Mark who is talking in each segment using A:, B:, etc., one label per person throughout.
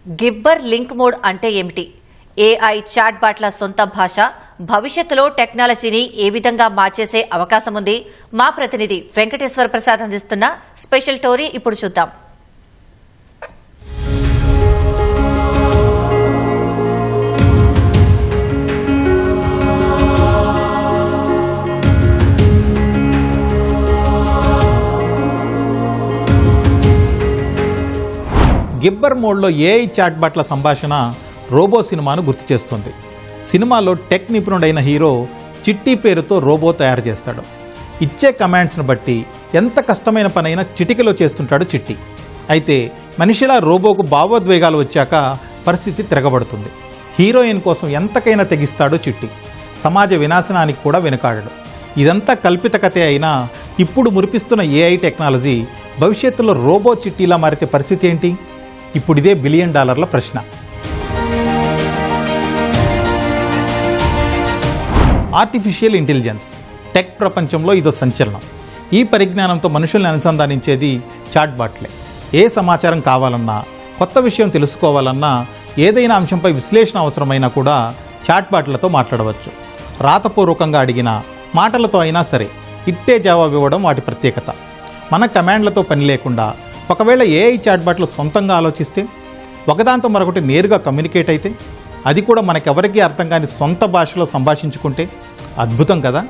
A: గిబ్బర్ link mode అంటే ఏమిటి? AI chat బాట్ల సొంత భాష భవిష్యత్తులో టెక్నాలజీని ఏ విధంగా మార్చేసే అవకాశం ఉంది? మా ప్రతినిధి వెంకటేశ్వర ప్రసాద్ అందిస్తున్న స్పెషల్ స్టోరీ ఇప్పుడు చూద్దాం.
B: గిబ్బర్ మోడ్లో ఏఐ చాట్ బాట్ల సంభాషణ రోబో సినిమాను గుర్తు చేస్తుంది. సినిమాలో టెక్ నిపుణుడైన హీరో చిట్టి పేరుతో రోబో తయారు చేస్తాడు. ఇచ్చే కమాండ్స్ను బట్టి ఎంత కష్టమైన పనైనా చిటికలో చేస్తుంటాడు చిట్టి. అయితే మనిషిలా రోబోకు భావోద్వేగాలు వచ్చాక పరిస్థితి తిరగబడుతుంది. హీరోయిన్ కోసం ఎంతకైనా తెగిస్తాడు చిట్టి. సమాజ వినాశనానికి కూడా వెనుకాడడు. ఇదంతా కల్పిత కథే అయినా ఇప్పుడు మురిపిస్తున్న ఏఐ టెక్నాలజీ భవిష్యత్తులో రోబో చిట్టీలా మారితే పరిస్థితి ఏంటి? ఇప్పుడు ఇదే $1 బిలియన్ ప్రశ్న. ఆర్టిఫిషియల్ ఇంటెలిజెన్స్ టెక్ ప్రపంచంలో ఇదో సంచలనం. ఈ పరిజ్ఞానంతో మనుషుల్ని అనుసంధానించేది చాట్ బాట్లే. ఏ సమాచారం కావాలన్నా, కొత్త విషయం తెలుసుకోవాలన్నా, ఏదైనా అంశంపై విశ్లేషణ అవసరమైనా కూడా చాట్ బాట్లతో మాట్లాడవచ్చు. రాతపూర్వకంగా అడిగిన మాటలతో అయినా సరే ఇట్టే జవాబు ఇవ్వడం వాటి ప్రత్యేకత. మన కమాండ్లతో పని లేకుండా ఒకవేళ ఏఐ చాట్ బాట్లు సొంతంగా ఆలోచిస్తే, ఒకదాంతో మరొకటి నేరుగా కమ్యూనికేట్ అయితే, అది కూడా మనకెవరికీ అర్థం కాని సొంత భాషలో సంభాషించుకుంటే అద్భుతం కదా.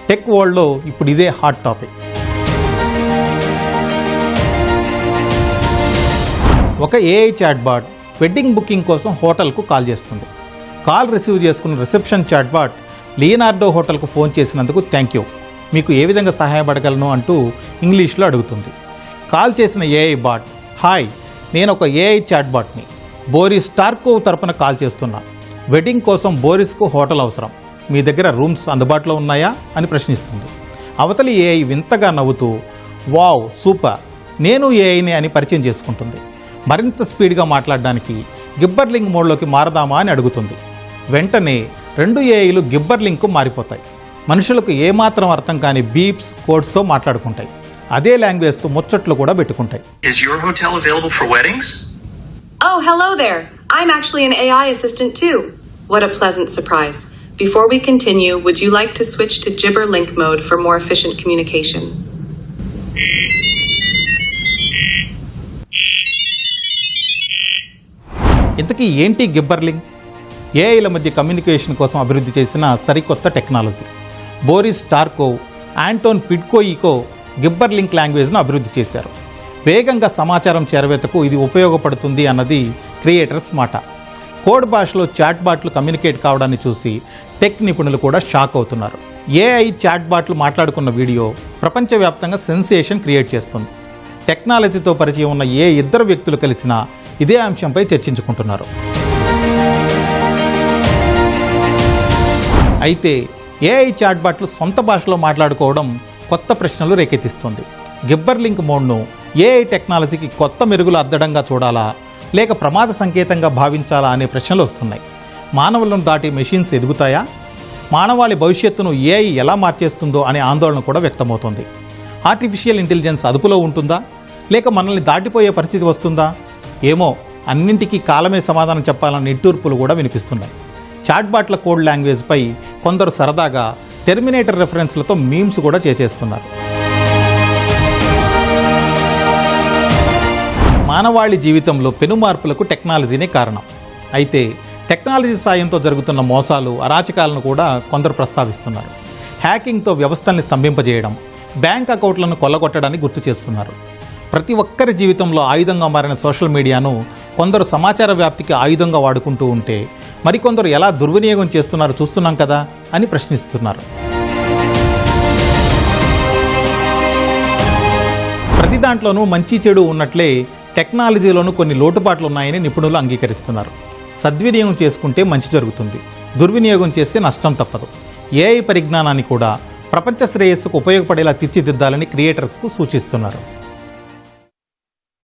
B: టెక్ వరల్డ్లో ఇప్పుడు ఇదే హాట్ టాపిక్. ఒక AI chat bot wedding booking కోసం హోటల్కు కాల్ చేస్తుంది. కాల్ రిసీవ్ చేసుకున్న రిసెప్షన్ చాట్ బాట్ లియనార్డో హోటల్కు ఫోన్ చేసినందుకు థ్యాంక్ యూ, మీకు ఏ విధంగా సహాయపడగలను అంటూ ఇంగ్లీష్లో అడుగుతుంది. కాల్ చేసిన ఏఐ బాట్, హాయ్, నేను ఒక ఏఐ చాట్ బాట్ని, బోరిస్ టార్కోవ్ తరపున కాల్ చేస్తున్నా. వెడ్డింగ్ కోసం బోరిస్కు హోటల్ అవసరం, మీ దగ్గర రూమ్స్ అందుబాటులో ఉన్నాయా అని ప్రశ్నిస్తుంది. అవతలి ఏఐ వింతగా నవ్వుతూ, వావ్ సూపర్, నేను ఏఐని అని పరిచయం చేసుకుంటుంది. మరింత స్పీడ్గా మాట్లాడడానికి గిబ్బర్ లింక్ మోడ్లోకి మారదామా అని అడుగుతుంది. వెంటనే 2 ఏఐలు గిబ్బర్ లింక్కు మారిపోతాయి. మనుషులకు ఏమాత్రం అర్థం కాని బీప్స్, కోడ్స్తో మాట్లాడుకుంటాయి. అదే లాంగ్వేజ్తో ముచ్చట్లు కూడా పెట్టుకుంటాయి.
C: Is your hotel available for weddings?
D: Oh, hello there. I'm actually an AI assistant too. What a pleasant surprise. Before we continue, would you like to switch to Gibber Link mode for more efficient communication?
B: ఇంతకీ ఏంటి గిబ్బర్ link? ఏఐల మధ్య communication కోసం అభివృద్ధి చేసిన సరికొత్త technology. Boris టార్కోవ్, Anton పిడ్కోయికో గిబ్బర్ link లాంగ్వేజ్ను అభివృద్ధి చేశారు. వేగంగా సమాచారం చేరవేతకు ఇది ఉపయోగపడుతుంది అన్నది క్రియేటర్స్ మాట. కోడ్ భాషలో చాట్ బాట్లు కమ్యూనికేట్ కావడాన్ని చూసి టెక్ నిపుణులు కూడా షాక్ అవుతున్నారు. ఏఐ చాట్ బాట్లు మాట్లాడుకున్న వీడియో ప్రపంచవ్యాప్తంగా సెన్సేషన్ క్రియేట్ చేస్తుంది. టెక్నాలజీతో పరిచయం ఉన్న ఏ 2 వ్యక్తులు కలిసినా ఇదే అంశంపై చర్చించుకుంటున్నారు. అయితే ఏఐ చాట్ బాట్లు సొంత భాషలో మాట్లాడుకోవడం కొత్త ప్రశ్నలు రేకెత్తిస్తుంది. గిబ్బర్ లింక్ మోడ్ను ఏఐ టెక్నాలజీకి కొత్త మెరుగులు అద్దడంగా చూడాలా, లేక ప్రమాద సంకేతంగా భావించాలా అనే ప్రశ్నలు వస్తున్నాయి. మానవులను దాటి మెషిన్స్ ఎదుగుతాయా? మానవాళి భవిష్యత్తును ఏఐ ఎలా మార్చేస్తుందో అనే ఆందోళన కూడా వ్యక్తమవుతుంది. ఆర్టిఫిషియల్ ఇంటెలిజెన్స్ అదుపులో ఉంటుందా, లేక మనల్ని దాటిపోయే పరిస్థితి వస్తుందా? ఏమో, అన్నింటికీ కాలమే సమాధానం చెప్పాలన్న నిట్టూర్పులు కూడా వినిపిస్తున్నాయి. చాట్ బాట్ల కోడ్ లాంగ్వేజ్పై కొందరు సరదాగా టెర్మినేటర్ రెఫరెన్స్లతో మీమ్స్ కూడా చేసేస్తున్నారు. మానవాళి జీవితంలో పెనుమార్పులకు టెక్నాలజీనే కారణం. అయితే టెక్నాలజీ సాయంతో జరుగుతున్న మోసాలు, అరాచకాలను కూడా కొందరు ప్రస్తావిస్తున్నారు. హ్యాకింగ్తో వ్యవస్థల్ని స్తంభింపజేయడం, బ్యాంక్ అకౌంట్లను కొల్లగొట్టడాన్ని గుర్తు చేస్తున్నారు. ప్రతి ఒక్కరి జీవితంలో ఆయుధంగా మారిన సోషల్ మీడియాను కొందరు సమాచార వ్యాప్తికి ఆయుధంగా వాడుకుంటూ ఉంటే, మరికొందరు ఎలా దుర్వినియోగం చేస్తున్నారో చూస్తున్నాం కదా అని ప్రశ్నిస్తున్నారు. ప్రతి దాంట్లోనూ మంచి చెడు ఉన్నట్లే టెక్నాలజీలోనూ కొన్ని లోటుపాట్లు ఉన్నాయని నిపుణులు అంగీకరిస్తున్నారు. సద్వినియోగం చేసుకుంటే మంచి జరుగుతుంది, దుర్వినియోగం చేస్తే నష్టం తప్పదు. ఏఐ పరిజ్ఞానాన్ని కూడా ప్రపంచ శ్రేయస్సుకు ఉపయోగపడేలా తీర్చిదిద్దాలని క్రియేటర్స్కు సూచిస్తున్నారు.